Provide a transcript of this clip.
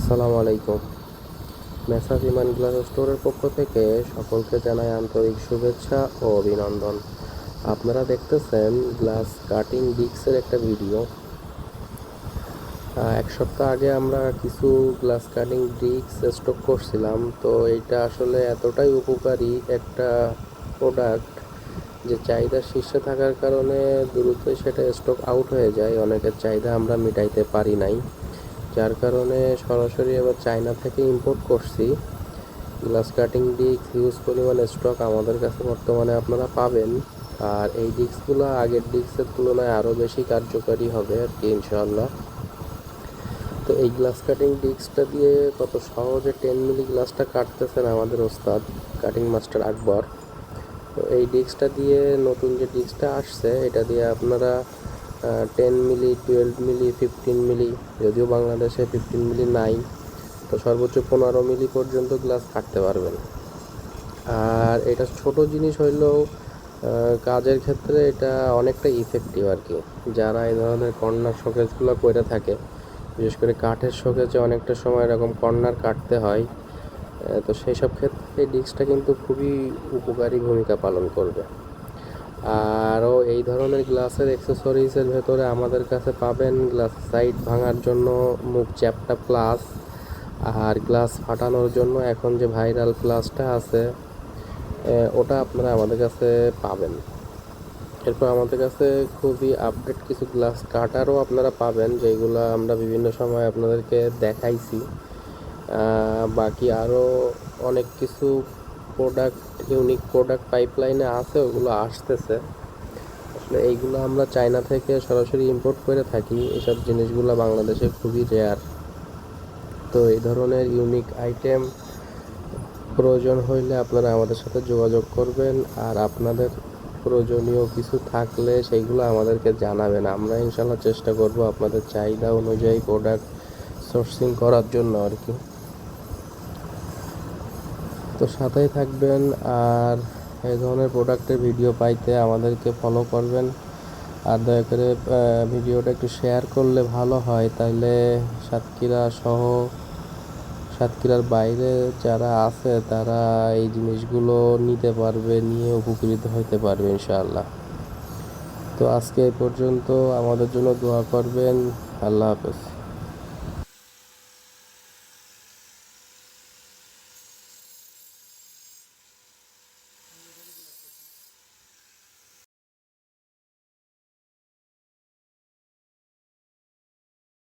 আসসালামু আলাইকুম। মেসার্স ইমান গ্লাস স্টোরের পক্ষ থেকে সকলকে জানাই আন্তরিক শুভেচ্ছা ও অভিনন্দন। আপনারা দেখতেছেন গ্লাস কাটিং ডিস্কের একটা ভিডিও। এক সপ্তাহ আগে আমরা কিছু গ্লাস কাটিং ডিস্ক স্টক করছিলাম, তো এটা আসলে এতটাই উপকারী একটা প্রোডাক্ট যে চাহিদা শীর্ষে থাকার কারণে দ্রুতই সেটা স্টক আউট হয়ে যায়। অনেকের চাহিদা আমরা মিটাইতে পারি নাই, যার কারণে সরাসরি এবার চায়না থেকে ইম্পোর্ট করছি। গ্লাস কাটিং ডিস্ক হিউজ পরিমাণ স্টক আমাদের কাছে বর্তমানে আপনারা পাবেন। আর এই ডিস্কগুলো আগের ডিস্কের তুলনায় আরও বেশি কার্যকারী হবে আর কি, ইনশাআল্লাহ। তো এই গ্লাস কাটিং ডিস্কটা দিয়ে কত সহজে 10 মিলি গ্লাসটা কাটতেছেন আমাদের ওস্তাদ কাটিং মাস্টার আকবর। তো এই ডিস্কটা দিয়ে নতুন যে ডিস্কটা আসছে এটা দিয়ে আপনারা 10 মিলি, 12 মিলি, 15 মিলি, যদিও বাংলাদেশে 15 মিলি নাই, তো সর্বোচ্চ 15 মিলি পর্যন্ত গ্লাস কাটতে পারবেন। আর এটা ছোট জিনিস হইলেও কাজের ক্ষেত্রে এটা অনেকটা ইফেক্টিভ আর কি। যারা এই ধরনের কর্নার শোকেসগুলো করে থাকে, বিশেষ করে কাঠের শোকেসে অনেকটা সময় এরকম কর্নার কাটতে হয়, তো সেই সব ক্ষেত্রে এই ডিস্কটা কিন্তু খুবই উপকারী ভূমিকা পালন করবে। আরও এই ধরনের গ্লাসের অ্যাক্সেসরিজের ভেতরে আমাদের কাছে পাবেন গ্লাস সাইড ভাঙার জন্য মুখ চ্যাপটা প্লাস, আর গ্লাস ফাটানোর জন্য এখন যে ভাইরাল প্লাসটা আছে ওটা আপনারা আমাদের কাছে পাবেন। এরপর আমাদের কাছে খুবই আপডেট কিছু গ্লাস কাটারও আপনারা পাবেন, যেগুলো আমরা বিভিন্ন সময় আপনাদেরকে দেখাইছি। বাকি আরও অনেক কিছু প্রোডাক্ট, ইউনিক প্রোডাক্ট পাইপলাইনে আছে, ওগুলো আসতেছে। আসলে এইগুলো আমরা চায়না থেকে সরাসরি ইম্পোর্ট করে থাকি। এসব জিনিসগুলো বাংলাদেশে খুবই রেয়ার। তো এই ধরনের ইউনিক আইটেম প্রয়োজন হইলে আপনারা আমাদের সাথে যোগাযোগ করবেন, আর আপনাদের প্রয়োজনীয় কিছু থাকলে সেইগুলো আমাদেরকে জানাবেন। আমরা ইনশাল্লাহ চেষ্টা করব আপনাদের চাহিদা অনুযায়ী প্রোডাক্ট সোর্সিং করার জন্য আর কি। তো সাথেই থাকবেন, আর এই ধরনের প্রোডাক্টের ভিডিও পাইতে আমাদেরকে ফলো করবেন। আর দয়া করে ভিডিওটা একটু শেয়ার করলে ভালো হয়, তাইলে সাতক্ষীরা সহ সাতক্ষীরার বাইরে যারা আছে তারা এই জিনিসগুলো নিতে পারবে, নিয়ে উপকৃত হতে পারবে ইনশাআল্লাহ। তো আজকে এই পর্যন্ত, আমাদের জন্য দোয়া করবেন। আল্লাহ হাফেজ।